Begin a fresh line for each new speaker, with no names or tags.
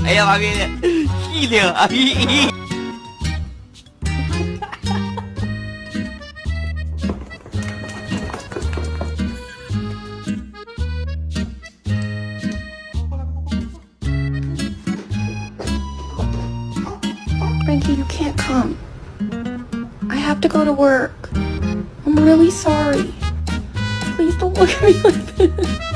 哎呀妈逼的，细灵啊！Frankie,
you can't come. I have to go to work. I'm really sorry. Please don't look at me like this.